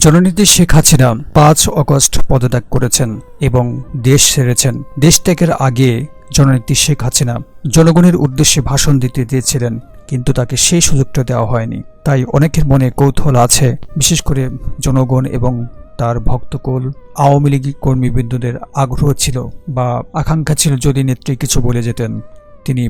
জননেত্রী শেখ হাসিনা ৫ আগস্ট পদত্যাগ করেছেন এবং দেশ ছেড়েছেন। দেশ ত্যাগের আগে জননেত্রী শেখ হাসিনা জনগণের উদ্দেশ্যে ভাষণ দিতে দিয়েছিলেন, কিন্তু তাকে সেই সুযোগটা দেওয়া হয়নি। তাই অনেকের মনে কৌতূহল আছে, বিশেষ করে জনগণ এবং তার ভক্তকুল আওয়ামী লীগ কর্মীবৃন্দদের আগ্রহ ছিল বা আকাঙ্ক্ষা ছিল যদি নেত্রী কিছু বলে যেতেন। তিনি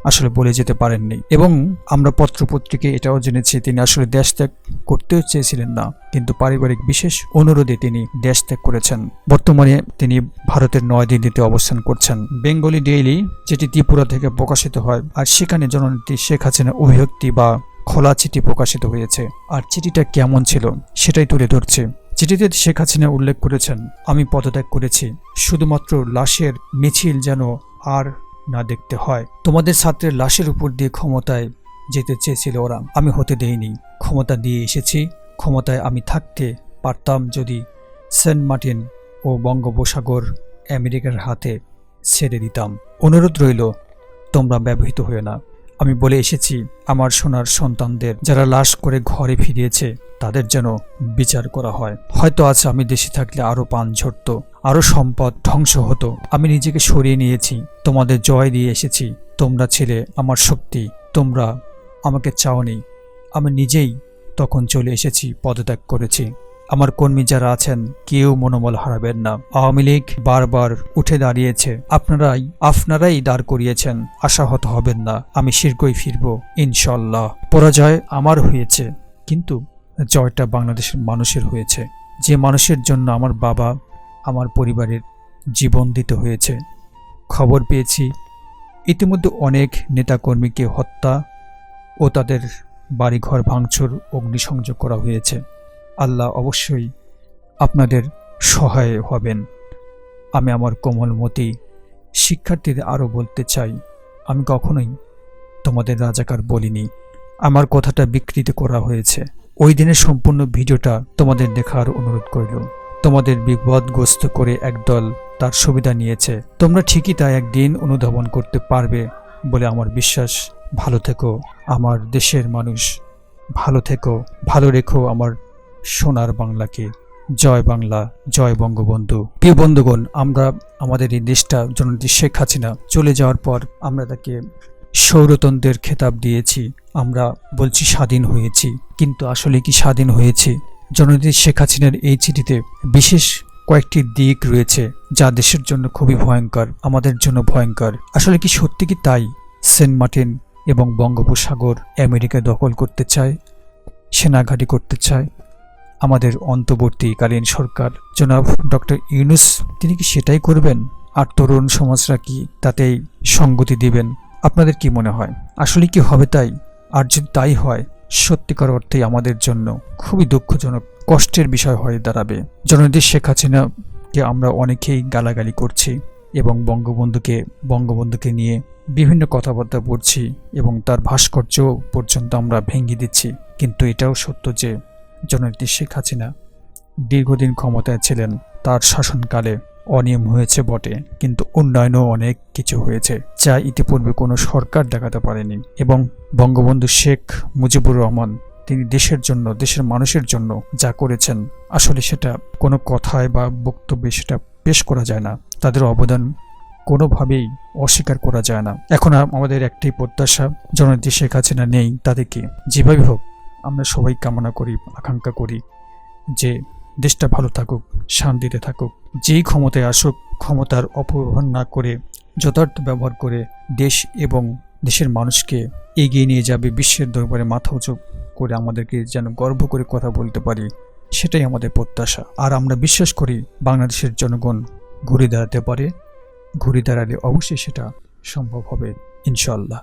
আসলে বলে যেতে পারেননি এবং আমরা পত্রপত্রিকায় এটাও জেনেছি তিনি আসলে দেশ ত্যাগ করতেও চেয়েছিলেন না, কিন্তু পারিবারিক বিশেষ অনুরোধে তিনি দেশ ত্যাগ করেছেন। বর্তমানে তিনি ভারতের নয়াদিল্লিতে অবস্থান করছেন। বেঙ্গলি ডেইলি, যেটি ত্রিপুরা থেকে প্রকাশিত হয়, আর সেখানে জননেত্রী শেখ হাসিনা অভিব্যক্তি বা খোলা চিঠি প্রকাশিত হয়েছে। আর চিঠিটা কেমন ছিল সেটাই তুলে ধরছে। চিঠিতে শেখ হাসিনা উল্লেখ করেছেন, আমি পদত্যাগ করেছি, শুধুমাত্র লাশের মিছিল যেন আর না দেখতে হয়। তোমাদের ছাত্রের লাশের উপর দিয়ে ক্ষমতায় যেতে চেয়েছিল ওরা, আমি হতে দেইনি। ক্ষমতা দিয়ে এসেছি, ক্ষমতায় আমি থাকতে পারতাম যদি সেন্ট মার্টিন ও বঙ্গোপসাগর আমেরিকার হাতে ছেড়ে দিতাম। অনুরোধ রইল, তোমরা ব্যবহৃত হয়ে না। আমি বলে এসেছি আমার সোনার সন্তানদের যারা লাশ করে ঘরে ফিরিয়েছে তাদের যেন বিচার করা হয়। হয়তো আজ আমি দেশে থাকলে আরো পান ঝরত, আরো সম্পদ ধ্বংস হতো। আমি নিজেকে সরিয়ে নিয়েছি, তোমাদের জয় দিয়ে এসেছি। তোমরা ছিলে আমার শক্তি, তোমরা আমাকে চাওনি। আমি নিজেই তখন চলে এসেছি, পদত্যাগ করেছি। আমার কর্মী যারা আছেন কেউ মনোবল হারাবেন না। আওয়ামী লীগ বারবার উঠে দাঁড়িয়েছে, আপনারাই দাঁড় করিয়েছেন। আশাহত হবেন না, আমি শীঘ্রই ফিরব ইনশাল্লাহ। পরাজয় আমার হয়েছে, কিন্তু জয়টা বাংলাদেশের মানুষের হয়েছে, যে মানুষের জন্য আমার বাবা আমার পরিবারের জীবন দিতে হয়েছে। খবর পেয়েছি ইতিমধ্যে অনেক নেতাকর্মীকে হত্যা ও তাদের বাড়িঘর ভাঙচুর, অগ্নিসংযোগ করা হয়েছে। আল্লাহ অবশ্যই আপনাদের সহায় হবেন। আমি আমার কোমলমতি শিক্ষার্থীদের আরও বলতে চাই, আমি কখনোই তোমাদের রাজাকার বলিনি। আমার কথাটা বিকৃত করা হয়েছে। ওই দিনের সম্পূর্ণ ভিডিওটা তোমাদের দেখার অনুরোধ করল। তোমাদের বিপদগ্রস্ত করে একদল তার সুবিধা নিয়েছে। তোমরা ঠিকই তা একদিন অনুধাবন করতে পারবে বলে আমার বিশ্বাস। ভালো থেকো আমার দেশের মানুষ, ভালো থেকো, ভালো রেখো আমার সোনার বাংলাকে। জয় বাংলা, জয় বঙ্গবন্ধু। প্রিয় বন্ধুগণ, আমরা আমাদের এই দেশটা জননেত্রী শেখ হাসিনা চলে যাওয়ার পর আমরা তাকে সৌরতন্ত্রের খেতাব দিয়েছি। আমরা বলছি স্বাধীন হয়েছি, কিন্তু আসলে কি স্বাধীন হয়েছি? জননেত্রী শেখ হাসিনার এই চিঠিতে বিশেষ কয়েকটি দিক রয়েছে যা দেশের জন্য খুবই ভয়ঙ্কর, আমাদের জন্য ভয়ঙ্কর। আসলে কি সত্যি কি তাই? সেন্ট মার্টিন এবং বঙ্গোপসাগর আমেরিকা দখল করতে চায়, সেনাঘাঁটি করতে চায় আমাদের অন্তর্বর্তীকালীন সরকার জনাব ডক্টর ইউনূস। তিনি কি সেটাই করবেন? আর তরুণ সমাজরা কি তাতেই সঙ্গতি দিবেন? আপনাদের কি মনে হয় আসলে কি হবে তাই? আর যদি তাই হয়, সত্যিকার অর্থেই আমাদের জন্য খুবই দুঃখজনক, কষ্টের বিষয় হয়ে দাঁড়াবে। জননেত্রী শেখ হাসিনাকে আমরা অনেকেই গালাগালি করছি এবং বঙ্গবন্ধুকে নিয়ে বিভিন্ন কথাবার্তা বলছি এবং তার ভাস্কর্য পর্যন্ত আমরা ভেঙে দিচ্ছি। কিন্তু এটাও সত্য যে জননেত্রী শেখ হাসিনা দীর্ঘদিন ক্ষমতায় ছিলেন। তার শাসনকালে অনিয়ম হয়েছে বটে, কিন্তু উন্নয়নও অনেক কিছু হয়েছে যা ইতিপূর্বে কোনো সরকার দেখাতে পারেনি। এবং বঙ্গবন্ধু শেখ মুজিবুর রহমান, তিনি দেশের জন্য, দেশের মানুষের জন্য যা করেছেন, আসলে সেটা কোনো কথায় বা বক্তব্যে সেটা পেশ করা যায় না। তাদের অবদান কোনোভাবেই অস্বীকার করা যায় না। এখন আমাদের একটি প্রত্যাশা, জননেত্রী শেখ হাসিনা নেই, তাদেরকে যেভাবে হোক আমরা সবাই কামনা করি, আকাঙ্ক্ষা করি যে দেশটা ভালো থাকুক, শান্তিতে থাকুক। যেই ক্ষমতায় আসুক, ক্ষমতার অপব্যবহার না করে যথার্থ ব্যবহার করে দেশ এবং দেশের মানুষকে এগিয়ে নিয়ে যাবে, বিশ্বের দরবারে মাথা উঁচু করে আমাদেরকে যেন গর্ব করে কথা বলতে পারি, সেটাই আমাদের প্রত্যাশা। আর আমরা বিশ্বাস করি বাংলাদেশের জনগণ ঘুরে দাঁড়াতে পারে, ঘুরে দাঁড়ালে অবশ্যই সেটা সম্ভব হবে ইনশাআল্লাহ।